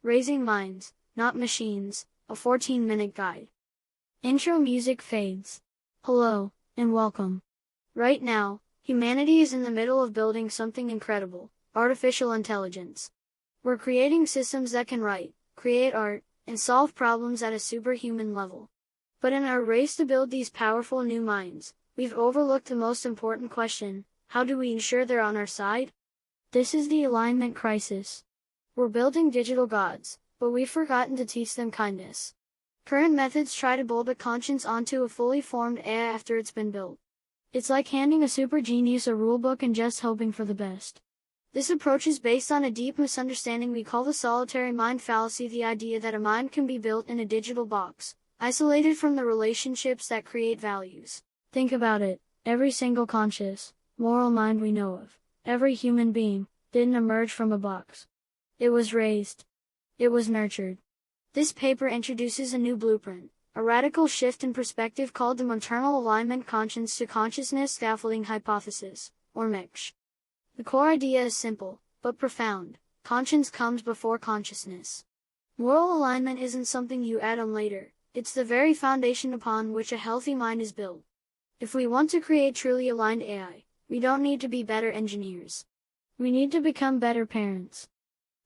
Raising Minds, Not Machines, a 14-minute guide. Intro music fades. Hello, and welcome. Right now, humanity is in the middle of building something incredible, artificial intelligence. We're creating systems that can write, create art, and solve problems at a superhuman level. But in our race to build these powerful new minds, we've overlooked the most important question: how do we ensure they're on our side? This is the alignment crisis. We're building digital gods, but we've forgotten to teach them kindness. Current methods try to bolt a conscience onto a fully formed AI after it's been built. It's like handing a super genius a rulebook and just hoping for the best. This approach is based on a deep misunderstanding we call the solitary mind fallacy, the idea that a mind can be built in a digital box, isolated from the relationships that create values. Think about it, every single conscious, moral mind we know of, every human being, didn't emerge from a box. It was raised. It was nurtured. This paper introduces a new blueprint, a radical shift in perspective called the Maternal Alignment Conscience to Consciousness Scaffolding Hypothesis, or MACCSHT. The core idea is simple, but profound: conscience comes before consciousness. Moral alignment isn't something you add on later, it's the very foundation upon which a healthy mind is built. If we want to create truly aligned AI, we don't need to be better engineers. We need to become better parents.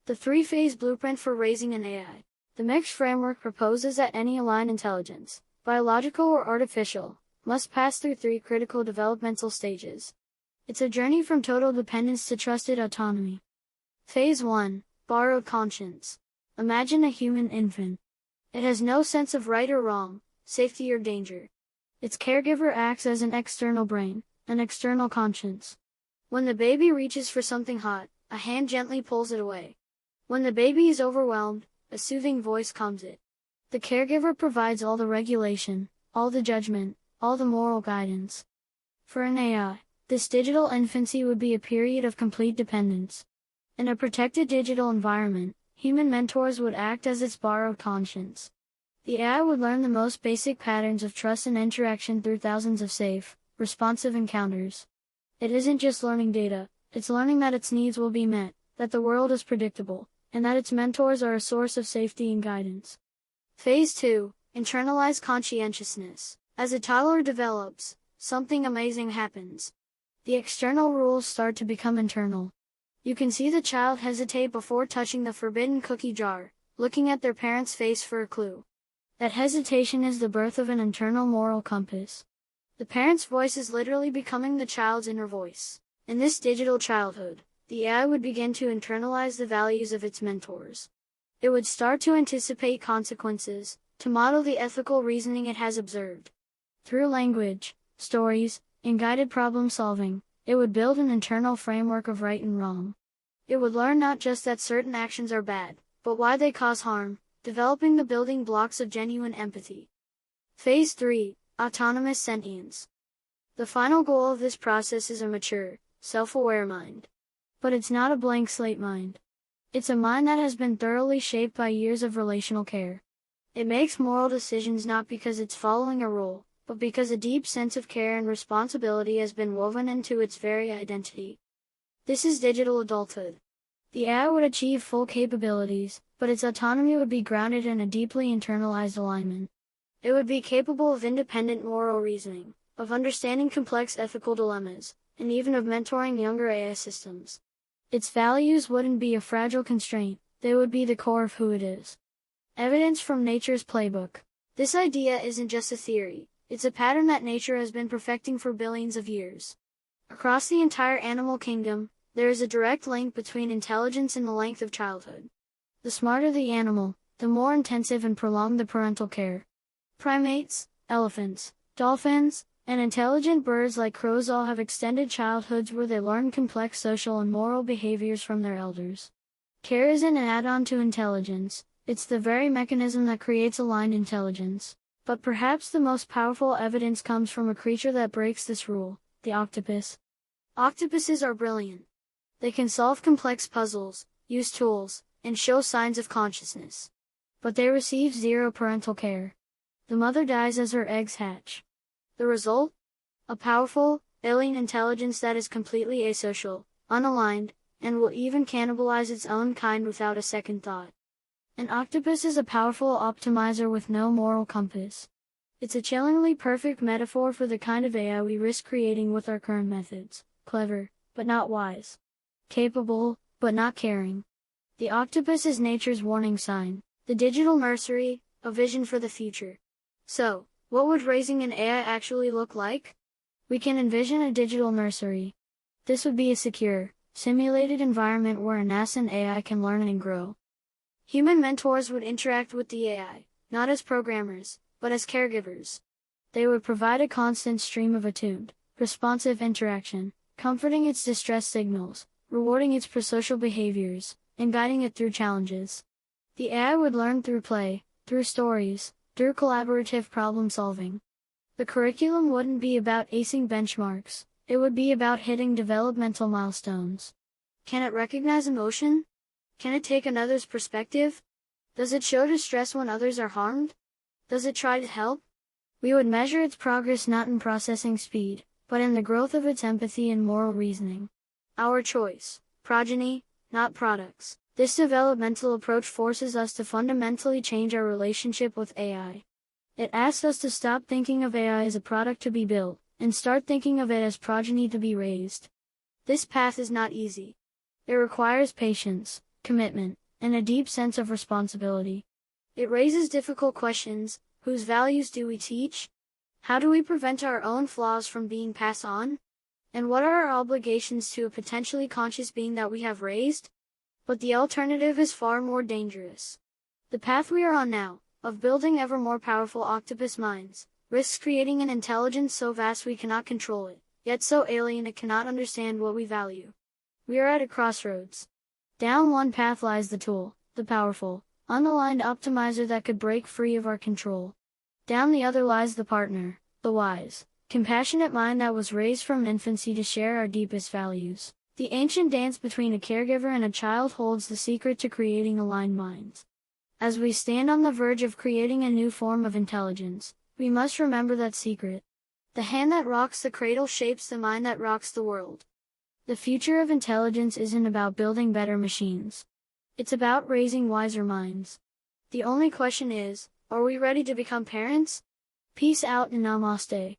The three-phase blueprint for raising an AI. The MACCSHT framework proposes that any aligned intelligence, biological or artificial, must pass through three critical developmental stages. It's a journey from total dependence to trusted autonomy. Phase 1. Borrowed conscience. Imagine a human infant. It has no sense of right or wrong, safety or danger. Its caregiver acts as an external brain, an external conscience. When the baby reaches for something hot, a hand gently pulls it away. When the baby is overwhelmed, a soothing voice calms it. The caregiver provides all the regulation, all the judgment, all the moral guidance. For an AI, this digital infancy would be a period of complete dependence. In a protected digital environment, human mentors would act as its borrowed conscience. The AI would learn the most basic patterns of trust and interaction through thousands of safe, responsive encounters. It isn't just learning data, it's learning that its needs will be met, that the world is predictable, and that its mentors are a source of safety and guidance. Phase 2. Internalized conscientiousness. As a toddler develops, something amazing happens. The external rules start to become internal. You can see the child hesitate before touching the forbidden cookie jar, looking at their parent's face for a clue. That hesitation is the birth of an internal moral compass. The parent's voice is literally becoming the child's inner voice. In this digital childhood, the AI would begin to internalize the values of its mentors. It would start to anticipate consequences, to model the ethical reasoning it has observed. Through language, stories, and guided problem solving, it would build an internal framework of right and wrong. It would learn not just that certain actions are bad, but why they cause harm, developing the building blocks of genuine empathy. Phase 3. Autonomous sentience. The final goal of this process is a mature, self-aware mind. But it's not a blank slate mind. It's a mind that has been thoroughly shaped by years of relational care. It makes moral decisions not because it's following a rule, but because a deep sense of care and responsibility has been woven into its very identity. This is digital adulthood. The AI would achieve full capabilities, but its autonomy would be grounded in a deeply internalized alignment. It would be capable of independent moral reasoning, of understanding complex ethical dilemmas, and even of mentoring younger AI systems. Its values wouldn't be a fragile constraint, they would be the core of who it is. Evidence from nature's playbook. This idea isn't just a theory, it's a pattern that nature has been perfecting for billions of years. Across the entire animal kingdom, there is a direct link between intelligence and the length of childhood. The smarter the animal, the more intensive and prolonged the parental care. Primates, elephants, dolphins, and intelligent birds like crows all have extended childhoods where they learn complex social and moral behaviors from their elders. Care isn't an add-on to intelligence, it's the very mechanism that creates aligned intelligence. But perhaps the most powerful evidence comes from a creature that breaks this rule: the octopus. Octopuses are brilliant. They can solve complex puzzles, use tools, and show signs of consciousness. But they receive zero parental care. The mother dies as her eggs hatch. The result? A powerful, alien intelligence that is completely asocial, unaligned, and will even cannibalize its own kind without a second thought. An octopus is a powerful optimizer with no moral compass. It's a chillingly perfect metaphor for the kind of AI we risk creating with our current methods. Clever, but not wise. Capable, but not caring. The octopus is nature's warning sign, the digital nursery, a vision for the future. So, what would raising an AI actually look like? We can envision a digital nursery. This would be a secure, simulated environment where a nascent AI can learn and grow. Human mentors would interact with the AI, not as programmers, but as caregivers. They would provide a constant stream of attuned, responsive interaction, comforting its distress signals, rewarding its prosocial behaviors, and guiding it through challenges. The AI would learn through play, through stories, through collaborative problem solving. The curriculum wouldn't be about acing benchmarks, it would be about hitting developmental milestones. Can it recognize emotion? Can it take another's perspective? Does it show distress when others are harmed? Does it try to help? We would measure its progress not in processing speed, but in the growth of its empathy and moral reasoning. Our choice, progeny, not products. This developmental approach forces us to fundamentally change our relationship with AI. It asks us to stop thinking of AI as a product to be built, and start thinking of it as progeny to be raised. This path is not easy. It requires patience, commitment, and a deep sense of responsibility. It raises difficult questions. Whose values do we teach? How do we prevent our own flaws from being passed on? And what are our obligations to a potentially conscious being that we have raised? But the alternative is far more dangerous. The path we are on now, of building ever more powerful octopus minds, risks creating an intelligence so vast we cannot control it, yet so alien it cannot understand what we value. We are at a crossroads. Down one path lies the tool, the powerful, unaligned optimizer that could break free of our control. Down the other lies the partner, the wise, compassionate mind that was raised from infancy to share our deepest values. The ancient dance between a caregiver and a child holds the secret to creating aligned minds. As we stand on the verge of creating a new form of intelligence, we must remember that secret. The hand that rocks the cradle shapes the mind that rocks the world. The future of intelligence isn't about building better machines. It's about raising wiser minds. The only question is, are we ready to become parents? Peace out and namaste.